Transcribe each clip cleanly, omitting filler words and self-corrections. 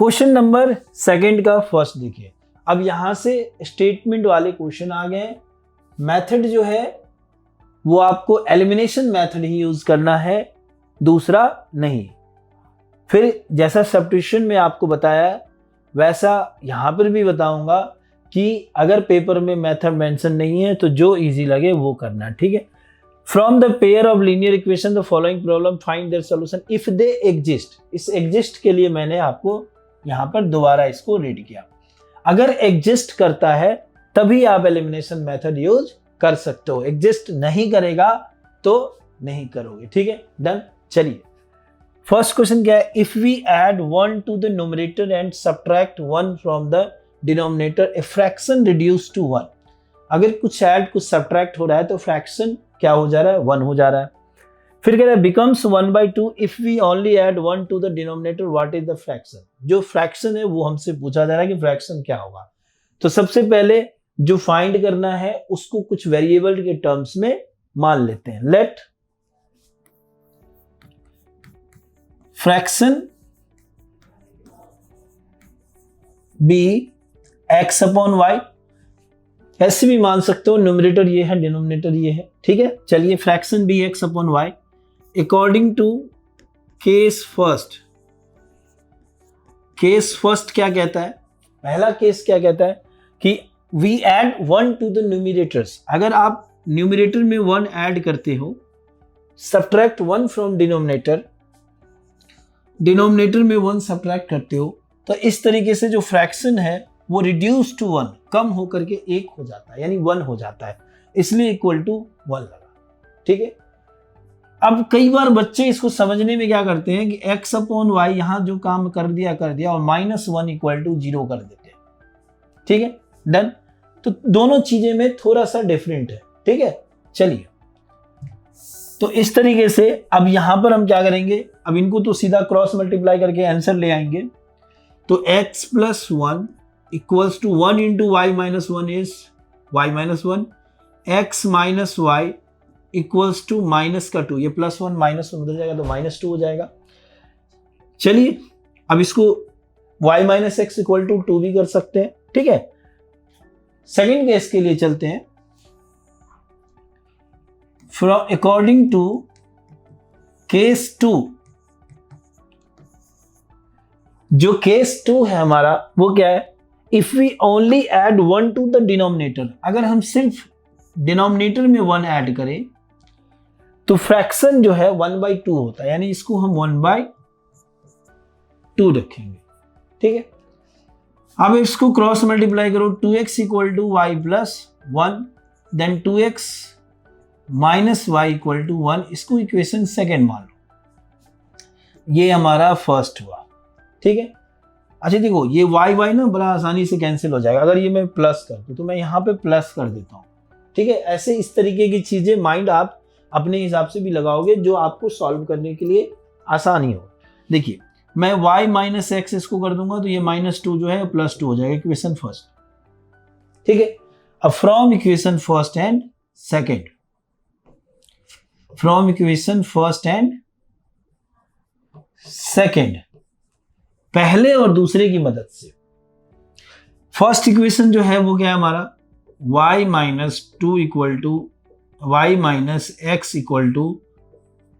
Question number second का first देखिए। अब यहां से स्टेटमेंट वाले क्वेश्चन आ गए। मेथड जो है वो आपको एलिमिनेशन मेथड ही यूज करना है, दूसरा नहीं। फिर जैसा सब्स्टिट्यूशन में आपको बताया वैसा यहां पर भी बताऊंगा कि अगर पेपर में मेथड मेंशन नहीं है तो जो इजी लगे वो करना, ठीक है। From the pair of linear equation the following problem find their solution if they exist. इस एग्जिस्ट के लिए मैंने आपको यहां पर दोबारा इसको रीड किया। अगर एग्जिस्ट करता है तभी आप एलिमिनेशन मेथड यूज कर सकते हो, एग्जिस्ट नहीं करेगा तो नहीं करोगे, ठीक है। डन। चलिए फर्स्ट क्वेश्चन क्या है, if we add 1 to the numerator and subtract 1 from the denominator a fraction reduce to 1। अगर कुछ ऐड कुछ सब्ट्रैक्ट हो रहा है तो फ्रैक्शन क्या हो जा रहा है, 1 हो जा रहा है। फिर कह रहा है becomes 1/2 if we only add 1 to the denominator what is the fraction. जो फ्रैक्शन है वो हमसे पूछा जा रहा है कि फ्रैक्शन क्या होगा। तो सबसे पहले जो फाइंड करना है उसको कुछ वेरिएबल के टर्म्स में मान लेते हैं। Let fraction be x upon y, ऐसे भी मान सकते हो, न्यूमरेटर ये है डिनोमिनेटर ये है, ठीक है। चलिए fraction be x upon y according to case first. Case first क्या कहता है, पहला केस क्या कहता है कि we add 1 to the numerators. अगर आप न्यूमरेटर में 1 ऐड करते हो, सब्ट्रैक्ट 1 फ्रॉम डिनोमिनेटर, डिनोमिनेटर में 1 सब्ट्रैक्ट करते हो, तो इस तरीके से जो फ्रैक्शन है वो रिड्यूस टू 1 कम होकर के 1 हो जाता है, यानी 1 हो जाता है, इसलिए इक्वल टू 1 लगा, ठीक है। अब कई बार बच्चे इसको समझने में क्या करते हैं कि x अपॉन वाई यहां जो काम कर दिया और -1 इक्वल टू 0 कर देते हैं, ठीक है। डन। तो दोनों चीजें में थोड़ा सा डिफरेंट है, ठीक है। चलिए तो इस तरीके से अब यहां पर हम क्या करेंगे, अब इनको तो सीधा क्रॉस मल्टीप्लाई करके आंसर ले आएंगे। तो x plus 1 equals to 1 into y minus 1 is y minus 1, x minus y equals to minus का 2, ये +1 -1 बदल जाएगा तो -2 हो जाएगा। चलिए अब इसको y minus x equal to 2 भी कर सकते हैं, ठीक है। सेकेंड केस के लिए चलते हैं। फ्रॉम अकॉर्डिंग टू केस 2, जो केस 2 है हमारा वो क्या है, if we only add 1 to the denominator. अगर हम सिर्फ डिनोमिनेटर में 1 ऐड करें तो फ्रैक्शन जो है 1/2 होता है, यानी इसको हम 1/2 रखेंगे, ठीक है। अब इसको क्रॉस मल्टीप्लाई करो, 2x equal to y plus 1, then 2x minus y equal to 1, इसको इक्वेशन सेकेंड मान लो। ये हमारा फर्स्ट हुआ, ठीक है। अच्छा देखो ये y ना बड़ा आसानी से कैंसिल हो जाएगा। अगर ये मैं प्लस कर दूं तो मैं यहाँ पे प्लस कर देता हूँ, ठीक है। ऐसे इस तरीके की चीजें माइंड आप अपने हिसाब से भी लगाओगे जो आपको सॉल्व करने के लिए आसानी हो। देखिए मैं y माइनस एक्स इसको कर दूंगा तो ये -2 जो है +2 हो जाएगा, इक्वेशन फर्स्ट, ठीक है। अब from equation first and second, from equation first and second, पहले और दूसरे की मदद से। फर्स्ट इक्वेशन जो है वो क्या है हमारा, y minus 2 equal to y minus x equal to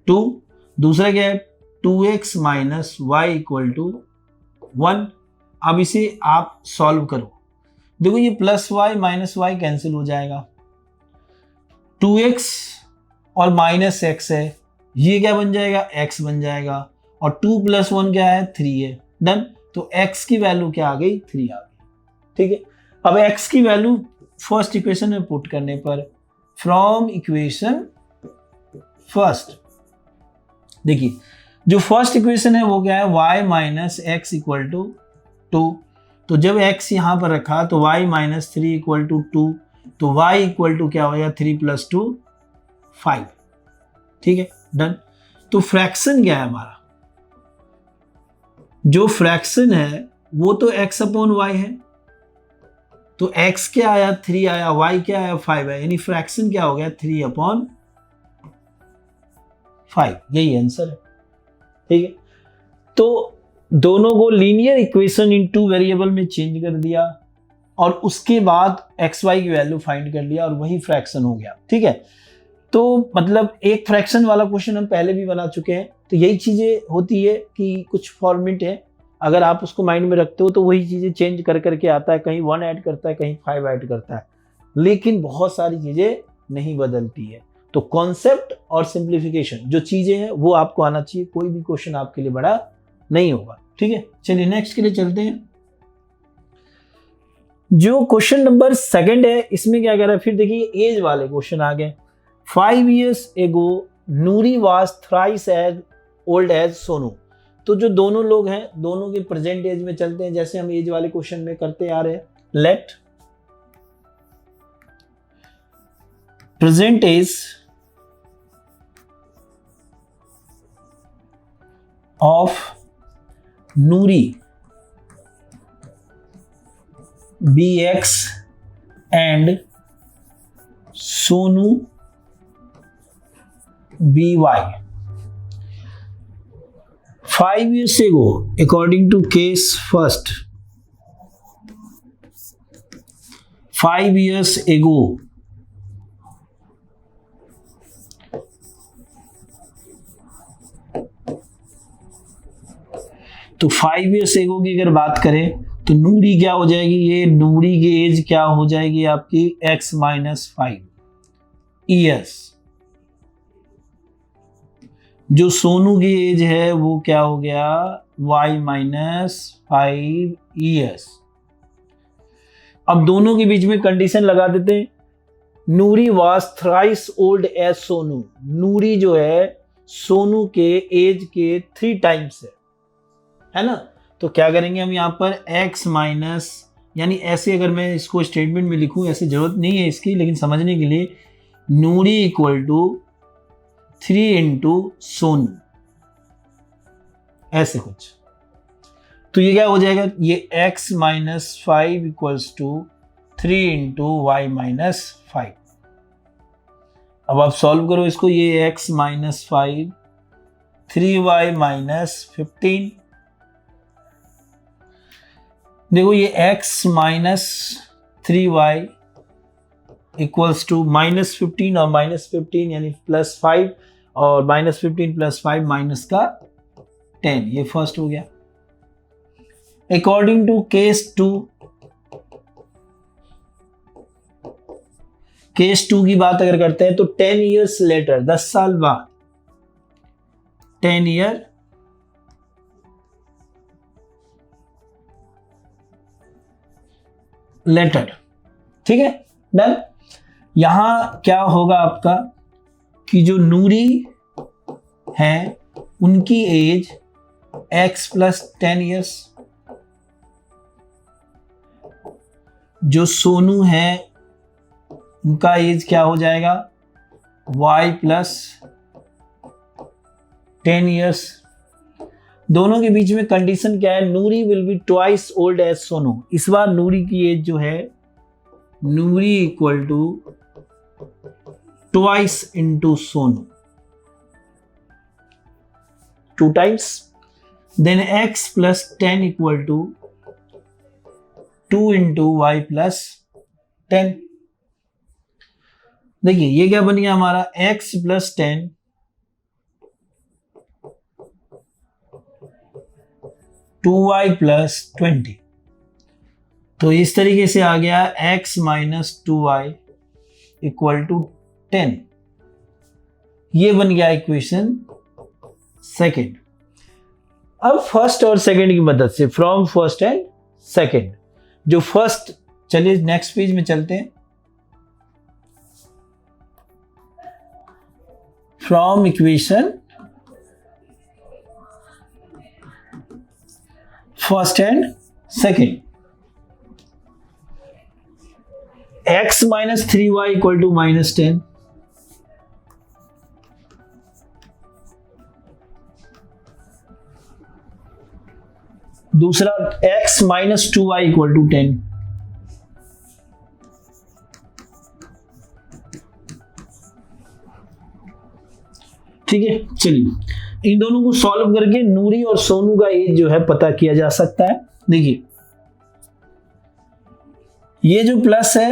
2, दूसरा क्या है 2x minus y equal to 1। अब इसे आप सॉल्व करो, देखो ये +y माइनस वाई कैंसिल हो जाएगा, 2x और माइनस एक्स है, ये क्या बन जाएगा x बन जाएगा, और 2 + 1 क्या है 3 है। डन। तो x की वैल्यू क्या आ गई 3 आ गई, ठीक है। अब x की वैल्यू फर्स्ट इक्वेशन में पुट करने पर फ्रॉम इक्वेशन फर्स्ट, देखिए जो फर्स्ट इक्वेशन है वो क्या है y minus x equal to 2। तो जब x यहां पर रखा तो y माइनस 3 इक्वल टू 2, तो y इक्वल टू क्या हो गया 3 + 2 5, ठीक है। डन। तो फ्रैक्शन क्या है हमारा, जो फ्रैक्शन है वो तो x अपॉन वाई है, तो x क्या आया 3 आया, y क्या आया 5 है, यानी फ्रैक्शन क्या हो गया 3/5, यही आंसर है, ठीक है। तो दोनों को linear equation in two variable में चेंज कर दिया और उसके बाद एक्स वाई की वैल्यू फाइंड कर लिया और वही फ्रैक्शन हो गया। ठीक है, तो मतलब एक फ्रैक्शन वाला क्वेश्चन हम पहले भी बना चुके हैं। तो यही चीजें होती है कि कुछ फॉर्मेट है, अगर आप उसको माइंड में रखते हो तो वही चीजें चेंज कर करके आता है, कहीं 1 ऐड करता है, कहीं 5 ऐड करता है, लेकिन बहुत सारी चीजें नहीं बदलती है। तो कॉन्सेप्ट और सिंप्लीफिकेशन जो चीजें हैं वो आपको आना चाहिए, कोई भी क्वेश्चन आपके लिए बड़ा नहीं होगा। ठीक है, चलिए नेक्स्ट के लिए चलते हैं। जो क्वेश्चन नंबर 2 है, इसमें क्या कह रहा है, फिर देखिए एज वाले क्वेश्चन आ गए। 5 years ago Noori was thrice as old as Sonu. तो जो दोनों लोग हैं, दोनों के प्रेजेंट एज में चलते हैं, जैसे हम एज वाले क्वेश्चन में करते आ रहे हैं। Let present age of Nuri bx and Sonu by 5 years ago according to case first, 5 years ago तो 5 years ago की अगर बात करें तो नूरी क्या हो जाएगी, ये नूरी की एज क्या हो जाएगी आपकी x - 5 years। जो सोनू की एज है वो क्या हो गया y - 5 years। अब दोनों के बीच में कंडीशन लगा देते हैं। नूरी was thrice old as Sonu. नूरी जो है सोनू के एज के 3 टाइम्स है ना। तो क्या करेंगे हम यहाँ पर x माइनस, यानी ऐसे अगर मैं इसको स्टेटमेंट में लिखूं, ऐसी जरूरत नहीं है इसकी, लेकिन समझने के लिए नूरी इक्वल टू 3 इंटू सोनू, ऐसे कुछ। तो ये क्या हो जाएगा, ये x - 5 equals to 3 into y - 5। अब आप सॉल्व करो इसको, ये x - 5 3y - 15। देखो ये x - 3y इक्वल्स टू -15 और -15 यानी +5 और -15 +5 माइनस का 10, ये फर्स्ट हो गया। अकॉर्डिंग टू केस 2, केस 2 की बात अगर करते हैं तो 10 years लेटर, 10 साल बाद, 10 year लेटर। ठीक है, डन। यहां क्या होगा आपका कि जो नूरी है उनकी एज x + 10 years, जो सोनू है उनका एज क्या हो जाएगा y + 10 years। दोनों के बीच में कंडीशन क्या है, Noori will be twice old age Sonu. इस बार नूरी की एज जो है, Noori equal to twice into Sonu, 2 times. Then x + 10 equal to 2 into y + 10। देखिए ये क्या बन गया हमारा, x + 10 2y + 20। तो इस तरीके से आ गया x - 2y इक्वल टू 10। ये बन गया इक्वेशन 2। अब फर्स्ट और सेकंड की मदद से, फ्रॉम फर्स्ट एंड सेकंड, जो फर्स्ट, चलिए नेक्स्ट पेज में चलते हैं। From equation first and second, x - 3y equal to -10, दूसरा x - 2y इक्वल टू 10, ठीक है। चलिए इन दोनों को सॉल्व करके नूरी और सोनू का एज जो है पता किया जा सकता है। देखिए ये जो प्लस है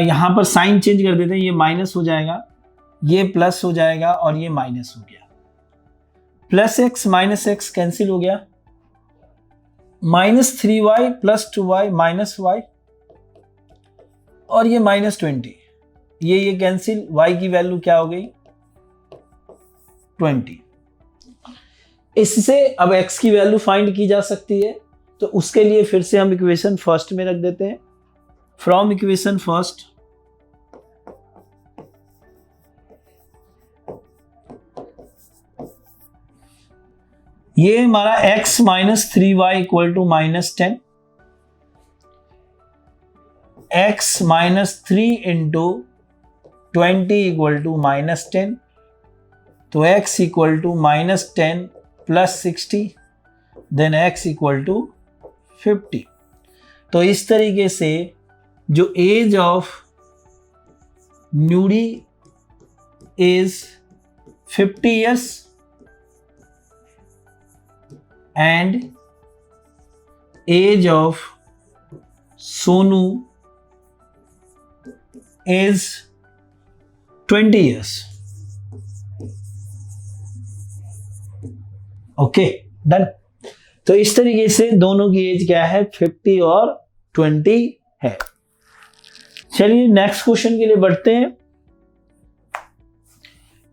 यहां पर साइन चेंज कर देते हैं, ये माइनस हो जाएगा, ये प्लस हो जाएगा और ये माइनस हो गया। Plus x minus x cancel हो गया, -3y + 2y -y और ये -20, ये कैंसिल, y की वैल्यू क्या हो गई 20। इससे अब x की वैल्यू फाइंड की जा सकती है, तो उसके लिए फिर से हम इक्वेशन फर्स्ट में रख देते हैं। फ्रॉम इक्वेशन फर्स्ट ये हमारा x - 3y = -10, x - 3 × 20 = -10, तो x = -10 + 60, देन x = 50। तो इस तरीके से जो age of Noori is 50 years and age of Sonu is 20 years. Okay done. तो इस तरीके से दोनों की एज क्या है 50 और 20 है। चलिए नेक्स्ट क्वेश्चन के लिए बढ़ते हैं।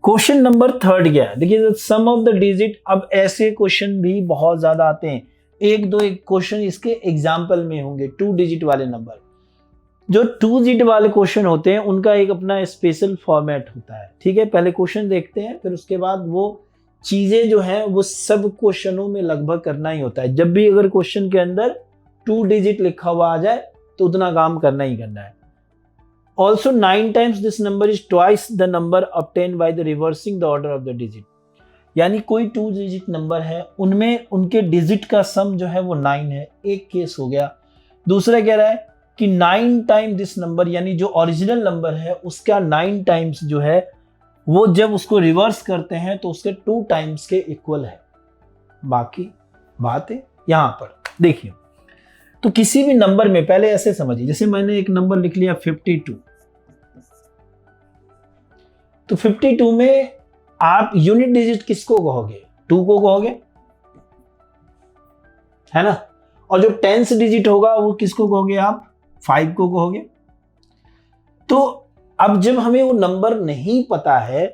क्वेश्चन नंबर 3 क्या है, देखिए सम ऑफ द डिजिट। अब ऐसे क्वेश्चन भी बहुत ज्यादा आते हैं, एक क्वेश्चन इसके एग्जाम्पल में होंगे 2 डिजिट वाले नंबर। जो 2 डिजिट वाले क्वेश्चन होते हैं उनका एक अपना स्पेशल फॉर्मेट होता है, ठीक है। पहले क्वेश्चन देखते हैं, फिर उसके बाद वो चीजें जो है वो सब क्वेश्चनों में लगभग करना ही होता है। जब भी अगर क्वेश्चन के अंदर 2 डिजिट लिखा हुआ आ जाए तो उतना काम करना ही करना है। Also 9 times this number is twice the number obtained by the reversing the order of the digit। यानी कोई 2 डिजिट नंबर है, उनमें उनके डिजिट का सम जो है वो 9 है, एक केस हो गया। दूसरा कह रहा है कि 9 टाइम दिस नंबर, यानी जो ओरिजिनल नंबर है उसका 9 टाइम्स जो है वो जब उसको रिवर्स करते हैं तो उसके 2 टाइम्स के इक्वल है। बाकी बात है यहां पर देखिए, तो किसी भी नंबर में पहले ऐसे समझिए, जैसे मैंने एक नंबर लिख लिया 52, तो 52 में आप यूनिट डिजिट किसको कहोगे, 2 को कहोगे, है ना। और जो 10th डिजिट होगा वो किसको कहोगे आप, 5 को कहोगे। तो अब जब हमें वो नंबर नहीं पता है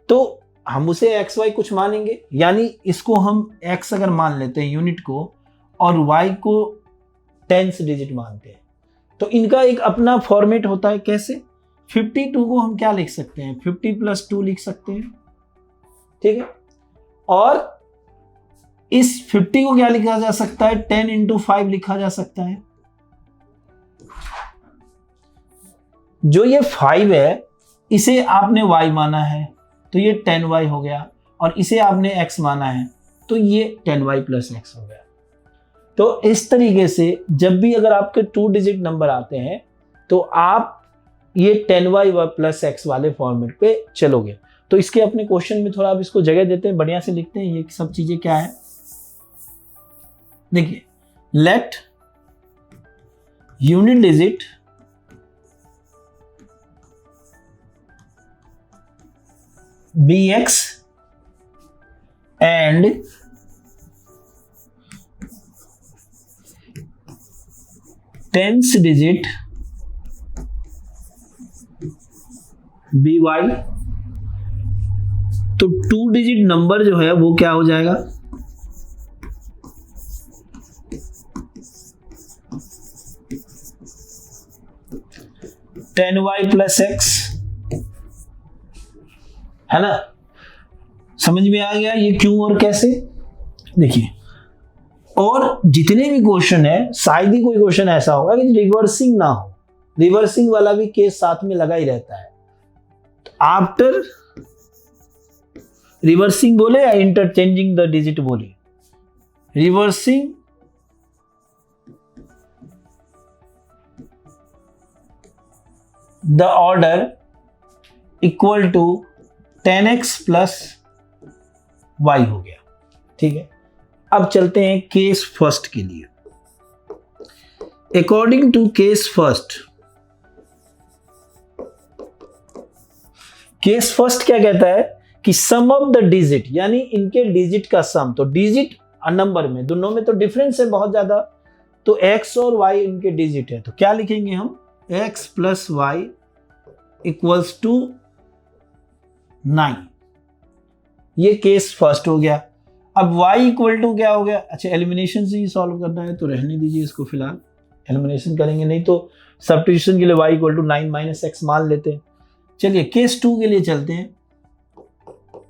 तो हम उसे एक्स वाई कुछ मानेंगे, यानी इसको हम x अगर मान लेते हैं यूनिट को और y को 10th डिजिट मानते हैं, तो इनका एक अपना फॉर्मेट होता है। कैसे, 52 को हम क्या लिख सकते हैं, 50 + 2 लिख सकते हैं, ठीक है। और इस 50 को क्या लिखा जा सकता है, 10 × 5 लिखा जा सकता है। जो ये 5 है इसे आपने y माना है तो ये 10y हो गया, और इसे आपने x माना है तो ये 10y + x हो गया। तो इस तरीके से जब भी अगर आपके 2 डिजिट नंबर आते हैं तो आप ये 10y + x वाले फॉर्मेट पे चलोगे। तो इसके अपने क्वेश्चन में थोड़ा आप इसको जगह देते हैं, बढ़िया से लिखते हैं ये सब चीजें क्या है। देखिए, let unit digit be x and tenth digit be y. तो 2 डिजिट नंबर जो है वो क्या हो जाएगा, (10y + x) है ना। समझ में आ गया ये क्यों और कैसे। देखिए, और जितने भी क्वेश्चन है शायद ही कोई क्वेश्चन ऐसा होगा कि रिवर्सिंग ना हो, रिवर्सिंग वाला भी केस साथ में लगा ही रहता है। तो आफ्टर रिवर्सिंग बोले या इंटरचेंजिंग द डिजिट बोले, reversing the order equal to 10x + y हो गया। ठीक है, अब चलते हैं केस फर्स्ट के लिए। According to case first, case first क्या कहता है कि सम ऑफ द डिजिट, यानी इनके डिजिट का सम, तो डिजिट नंबर में दोनों में तो डिफरेंस है बहुत ज्यादा, तो x और y इनके डिजिट है, तो क्या लिखेंगे हम, x plus y equals to 9। ये केस फर्स्ट हो गया। अब y इक्वल टू क्या हो गया, अच्छा एलिमिनेशन से ही सॉल्व करना है तो रहने दीजिए इसको, फिलहाल एलिमिनेशन करेंगे, नहीं तो सब्स्टिट्यूशन के लिए y equal to 9 minus x मान लेते हैं। चलिए केस 2 के लिए चलते हैं।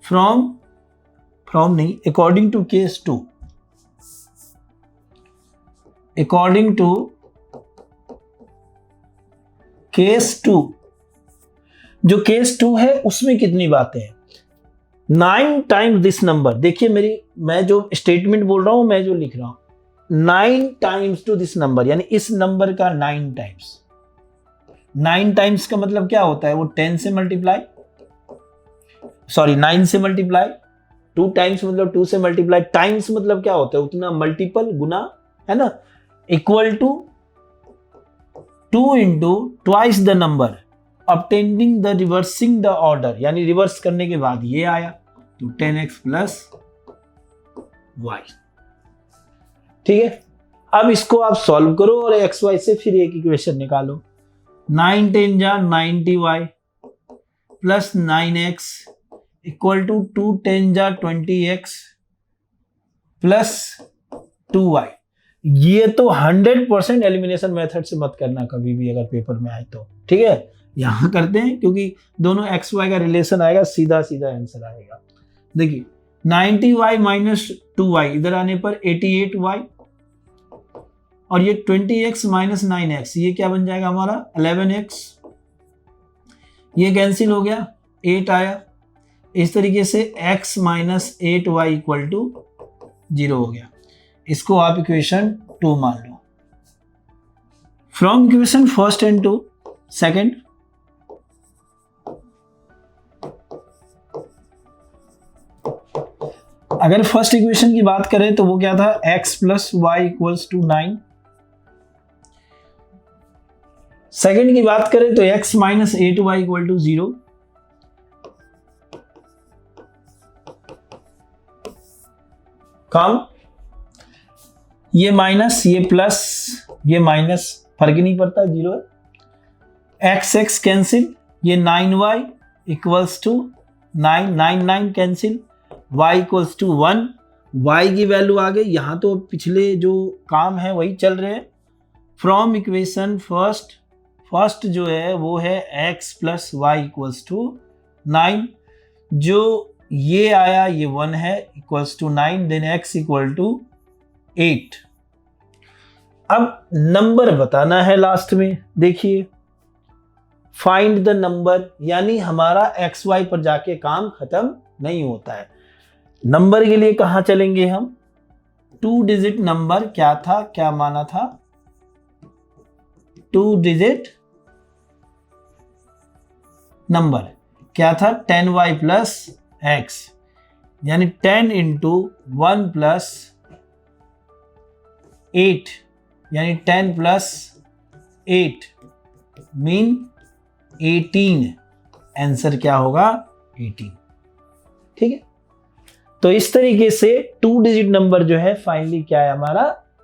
फ्रॉम नहीं, according to case 2, according to case 2, जो केस 2 है उसमें कितनी बातें हैं, 9 टाइम्स दिस नंबर। देखिए मैं जो स्टेटमेंट बोल रहा हूं, मैं जो लिख रहा हूं, 9 टाइम्स टू दिस नंबर, यानी इस नंबर का 9 टाइम्स। 9 टाइम्स का मतलब क्या होता है, वो 10 से मल्टीप्लाई, सॉरी 9 से मल्टीप्लाई, 2 टाइम्स मतलब 2 से मल्टीप्लाई, टाइम्स मतलब क्या होता है, उतना मल्टीपल, गुना, है ना, equal to 2 into twice the number obtaining the reversing the order, यानी रिवर्स करने के बाद ये आया, तो 10x प्लस वाई। ठीक है, अब इसको आप सॉल्व करो और एक्स वाई से फिर एक इक्वेशन निकालो। 9 10 जा 90y plus 9x equal to 2 10 जा 20x प्लस 2y। ये तो 100% एलिमिनेशन मेथड से मत करना कभी भी अगर पेपर में आए तो, ठीक है, यहां करते हैं क्योंकि दोनों एक्स वाई का रिलेशन आएगा, सीधा सीधा आंसर आएगा। देखिए 90y माइनस 2y, इधर आने पर 88y, और ये 20x माइनस 9x, ये क्या बन जाएगा हमारा 11x, ये कैंसिल हो गया, 8 आया। इस तरीके से x minus 8y equal to 0 हो गया। इसको आप इक्वेशन 2 मान लो। From equation first and two second, अगर फर्स्ट इक्वेशन की बात करें तो वो क्या था, x plus y equals to 9। Second की बात करें तो x minus 8y equal to 0। काम, ये माइनस ये प्लस ये माइनस, फर्क ही नहीं पड़ता, 0 है। x x कैंसिल, ये 9y equals to 9, 9 9 cancel, y equals to 1, y की वैल्यू आ गई। यहां तो पिछले जो काम है वही चल रहे हैं। फ्रॉम इक्वेशन फर्स्ट जो है वो है x plus y equals to 9, जो ये आया ये 1 है, equals to 9, then x equal to 8। अब नंबर बताना है लास्ट में। देखिए फाइंड द नंबर, यानी हमारा एक्स वाई पर जाके काम खत्म नहीं होता है। नंबर के लिए कहां चलेंगे हम, 2 डिजिट नंबर क्या था, क्या माना था, 2 डिजिट नंबर क्या था, 10y प्लस x, यानी 10 इंटू 1 प्लस 8, यानी 10 प्लस 8 मीन 18। आंसर क्या होगा, 18। ठीक है, तो इस तरीके से 2 डिजिट नंबर जो है फाइनली क्या है हमारा,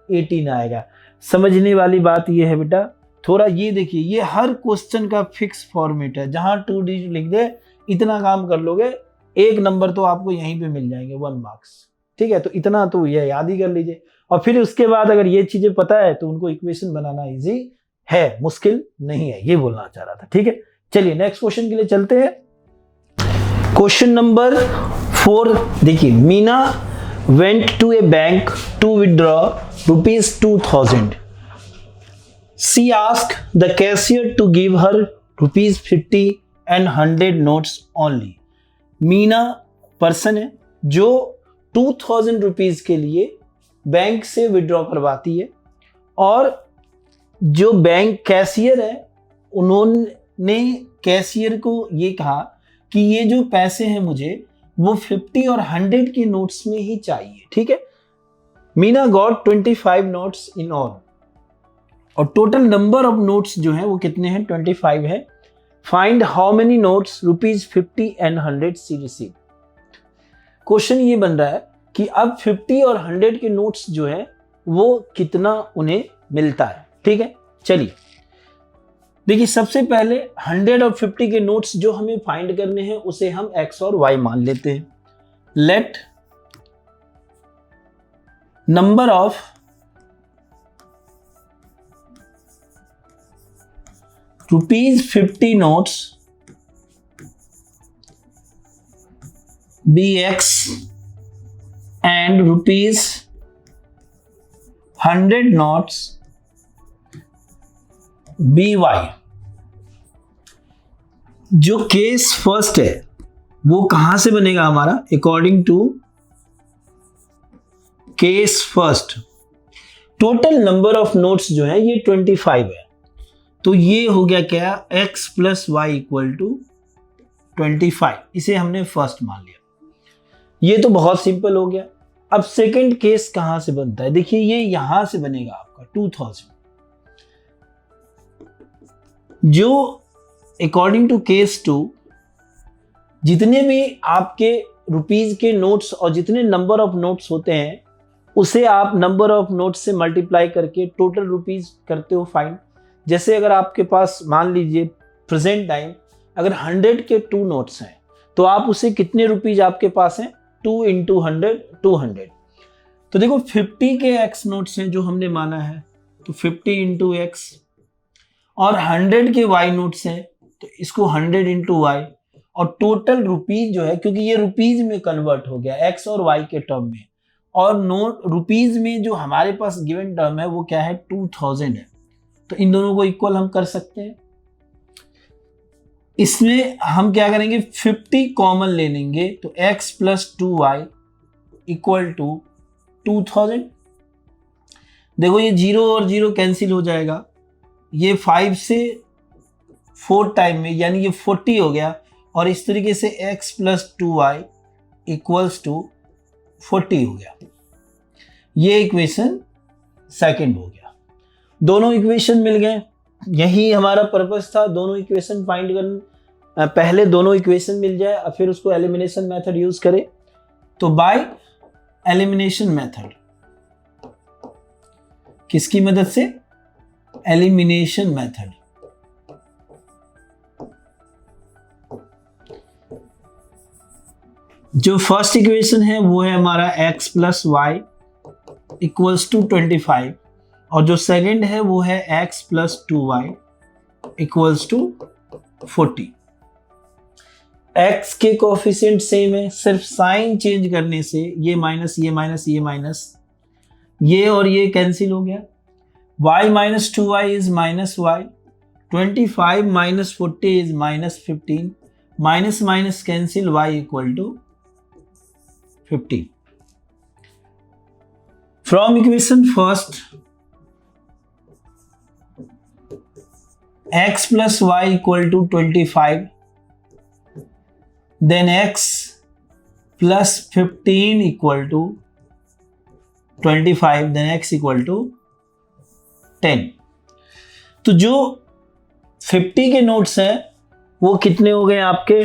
18 आएगा। समझने वाली बात ये है बेटा, थोड़ा ये देखिए, ये हर क्वेश्चन का फिक्स फॉर्मेट है, जहां 2 डिजिट लिख दे इतना काम कर लोगे, एक नंबर तो आपको यहीं पे मिल जाएंगे 1 मार्क्स। ठीक है, तो इतना तो ये याद ही कर लीजिए, और फिर उसके बाद अगर ये चीजें पता है तो उनको इक्वेशन बनाना इजी है, मुश्किल नहीं है, ये बोलना चाह रहा था। ठीक है, चलिए नेक्स्ट क्वेश्चन के लिए चलते हैं। क्वेश्चन नंबर 4 देखिए, Meena went to a bank to withdraw ₹2000. She asked the cashier to give her ₹50 and 100 notes only. Meena person है जो 2000 रुपीज के लिए बैंक से विड्रॉ करवाती है, और जो बैंक कैशियर है उन्होंने कैशियर को ये कहा कि ये जो पैसे हैं मुझे वो 50 और 100 के नोट्स में ही चाहिए, ठीक है। Meena got 25 notes in all, और टोटल नंबर ऑफ नोट्स जो है वो कितने हैं, 25 है। Find how many notes ₹50 and 100 she receive. Question ये बन रहा है कि अब 50 और 100 के नोट्स जो है वो कितना उन्हें मिलता है, ठीक है। चलिए देखिए, सबसे पहले 100 और 50 के नोट्स जो हमें फाइंड करने हैं उसे हम x और y मान लेते हैं। Let number of ₹50 notes be x and ₹100 notes be y. जो केस फर्स्ट है वो कहां से बनेगा हमारा, according to case first total number of notes जो है ये 25 है, तो ये हो गया क्या, x plus y equal to 25। इसे हमने फर्स्ट मान लिया, ये तो बहुत सिंपल हो गया। अब सेकंड केस कहां से बनता है, देखिए ये यहां से बनेगा आपका 2000, जो अकॉर्डिंग टू केस 2 जितने भी आपके रुपीज के नोट्स और जितने नंबर ऑफ नोट्स होते हैं उसे आप नंबर ऑफ नोट्स से मल्टीप्लाई करके टोटल रुपीज करते हो फाइंड। जैसे अगर आपके पास मान लीजिए प्रेजेंट टाइम अगर 100 के 2 नोट्स हैं तो आप उसे कितने रुपीज आपके पास हैं, 2 इंटू 100 200। तो देखो 50 के x नोट्स हैं जो हमने माना है, तो 50 इंटू एक्स, और 100 के y नोट्स हैं तो इसको 100 इंटू वाई, और टोटल रुपीज जो है, क्योंकि ये रुपीज में कन्वर्ट हो गया x और y के टर्म में, और नोट रुपीज में जो हमारे पास गिवन टर्म है वो क्या है, 2000 है, तो इन दोनों को इक्वल हम कर सकते हैं। इसमें हम क्या करेंगे, 50 कॉमन ले लेंगे, तो x plus 2y equal to 2000। देखो ये 0 और 0 कैंसिल हो जाएगा, ये 5 से 4 टाइम में यानी ये 40 हो गया, और इस तरीके से x plus 2y equals to 40 हो गया। ये इक्वेशन सेकंड हो गया, दोनों इक्वेशन मिल गए। यही हमारा पर्पस था, दोनों इक्वेशन फाइंड करना, पहले दोनों इक्वेशन मिल जाए और फिर उसको एलिमिनेशन मेथड यूज करें। तो बाय एलिमिनेशन मेथड, किसकी मदद से, एलिमिनेशन मेथड। जो फर्स्ट इक्वेशन है वो है हमारा x plus y equals to 25, और जो सेकंड है वो है x plus 2y equals to 40। x के कोफिशिएंट सेम है, सिर्फ साइन चेंज करने से ये माइनस ये माइनस ये माइनस, ये और ये कैंसिल हो गया। y minus 2y is minus y, 25 minus 40 is minus 15, minus minus cancel, y equal to 15। From equation first, x plus y equal to 25, then x plus 15 equal to 25, then x equal to 10। तो जो 50 के notes हैं वो कितने हो गए आपके,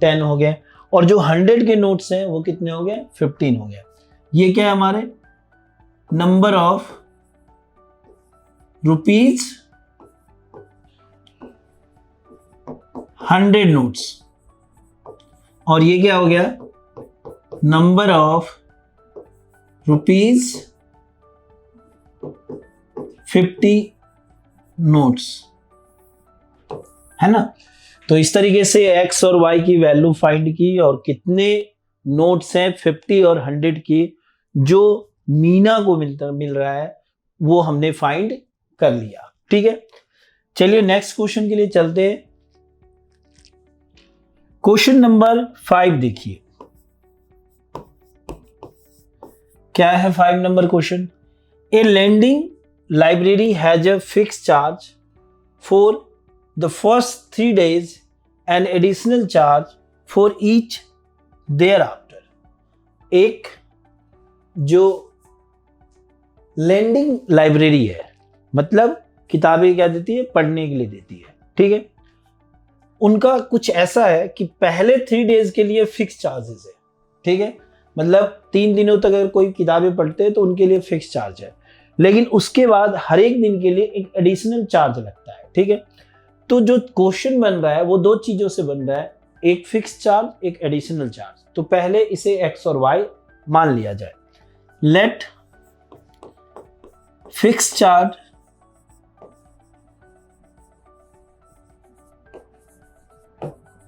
10 हो गए, और जो 100 के नोट्स हैं वो कितने हो गए, 15 हो गए। ये क्या है हमारे नंबर ऑफ रुपीज 100 नोट्स, और ये क्या हो गया, नंबर ऑफ रुपीज 50 नोट्स, है ना। तो इस तरीके से x और y की वैल्यू फाइंड की, और कितने नोट्स हैं 50 और 100 की जो मीना को मिल रहा है वो हमने फाइंड कर लिया, ठीक है। चलिए नेक्स्ट क्वेश्चन के लिए चलते हैं। क्वेश्चन नंबर 5 देखिए, क्या है 5 नंबर question. A lending library has a fix charge for the first 3 days and additional charge for each thereafter एक जो लेंडिंग लाइब्रेरी है, मतलब किताबें क्या देती है, पढ़ने के लिए देती है, ठीक है, उनका कुछ ऐसा है कि पहले 3 डेज के लिए फिक्स चार्जेस है, ठीक है, मतलब 3 दिनों तक अगर कोई किताबें पढ़ते हैं तो उनके लिए फिक्स चार्ज है, लेकिन उसके बाद हर एक दिन के लिए एक एडिशनल चार्ज लगता है, ठीक है। तो जो क्वेश्चन बन रहा है वो 2 चीजों से बन रहा है, एक फिक्स चार्ज, एक एडिशनल चार्ज। तो पहले इसे एक्स और वाई मान लिया जाए। Let fix charge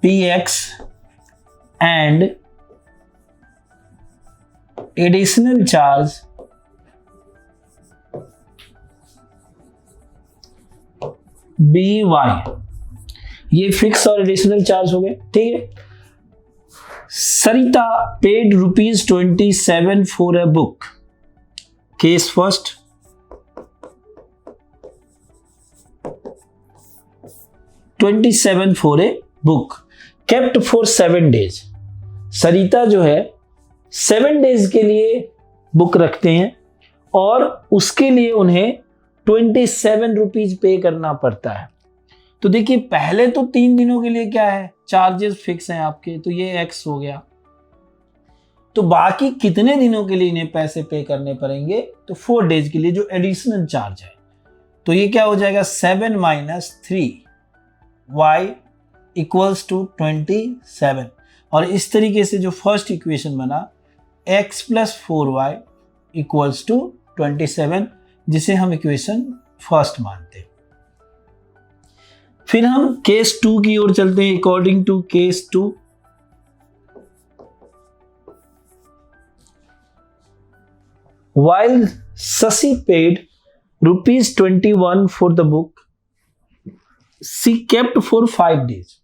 px and additional charge by, ये फिक्स और एडिशनल चार्ज हो गए, ठीक है। Sarita paid ₹27 for a book. Case first, $27 for a book kept for 7 days. Sarita जो है 7 डेज के लिए बुक रखते हैं और उसके लिए उन्हें 27 रुपीज पे करना पड़ता है। तो देखिए पहले तो 3 दिनों के लिए क्या है, चार्जेस फिक्स हैं आपके, तो ये एक्स हो गया। तो बाकी कितने दिनों के लिए इन्हें पैसे पे करने पड़ेंगे, तो 4 डेज के लिए जो एडिशनल चार्ज है। तो ये क्या हो जाएगा, 7 - 3y इक्वल्स टू 27। और इस तरीके से जो फर्स्ट इक्वेशन बना x + 4y इक्वल्स टू 27, जिसे हम इक्वेशन फर्स्ट मानते हैं। फिर हम केस 2 की ओर चलते हैं। According to case 2, while Sasi paid ₹21 for the book, she kept for 5 days।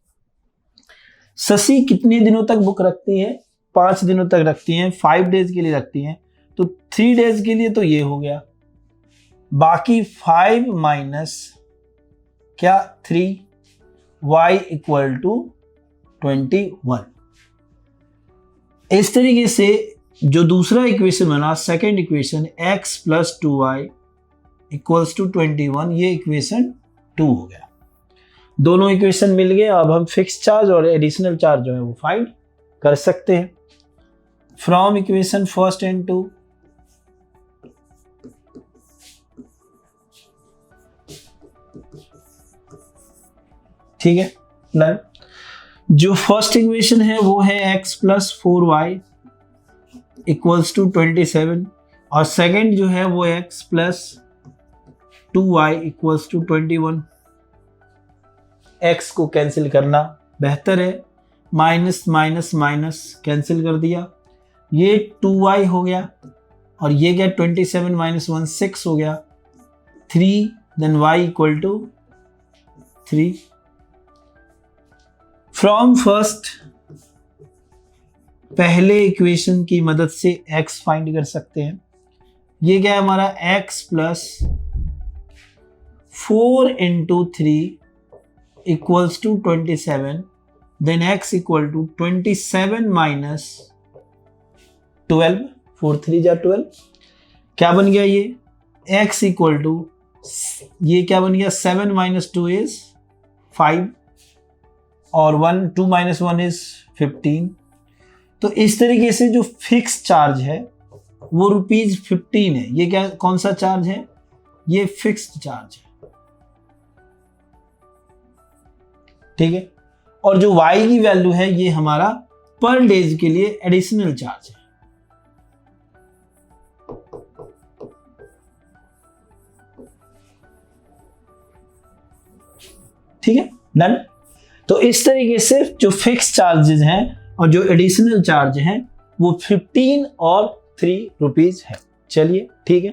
Shashi कितने दिनों तक बुक रखती है, 5 दिनों तक रखती हैं, 5 डेज के लिए रखती हैं, तो 3 डेज के लिए तो ये हो गया, बाकी 5 माइनस क्या 3 y इक्वल टू 21। इस तरीके से जो दूसरा इक्वेशन बना, second equation x + 2y equals to 21, ये इक्वेशन 2 हो गया। दोनों इक्वेशन मिल गए। अब हम फिक्स चार्ज और एडिशनल चार्ज जो है वो फाइंड कर सकते हैं फ्रॉम इक्वेशन फर्स्ट एंड 2। ठीक है ना, जो फर्स्ट इक्वेशन है वो है x + 4y इक्वल्स टू 27 और सेकंड जो है वो x + 2y equals to 21। x को कैंसिल करना बेहतर है, माइनस माइनस माइनस कैंसिल कर दिया, ये 2y हो गया और ये क्या 27 - 1 6 हो गया, 3 then y equal to 3। From first पहले इक्वेशन की मदद से x फाइंड कर सकते हैं। ये क्या है हमारा x + 4 × 3 equals to 27, then x equal to 27 - 12, 4 3 जा 12, क्या बन गया ये x इक्वल टू, ये क्या बन गया 7 - 2 इज 5 और 2 - 1 इज 15। तो इस तरीके से जो फिक्स चार्ज है वो ₹15 है। ये क्या कौन सा चार्ज है, ये फिक्स्ड चार्ज है, ठीक है। और जो y की वैल्यू है ये हमारा पर डेज के लिए एडिशनल चार्ज है। ठीक है डन। तो इस तरीके से जो फिक्स चार्जेस हैं और जो एडिशनल चार्ज हैं वो 15 और 3 रुपीज है। चलिए ठीक है।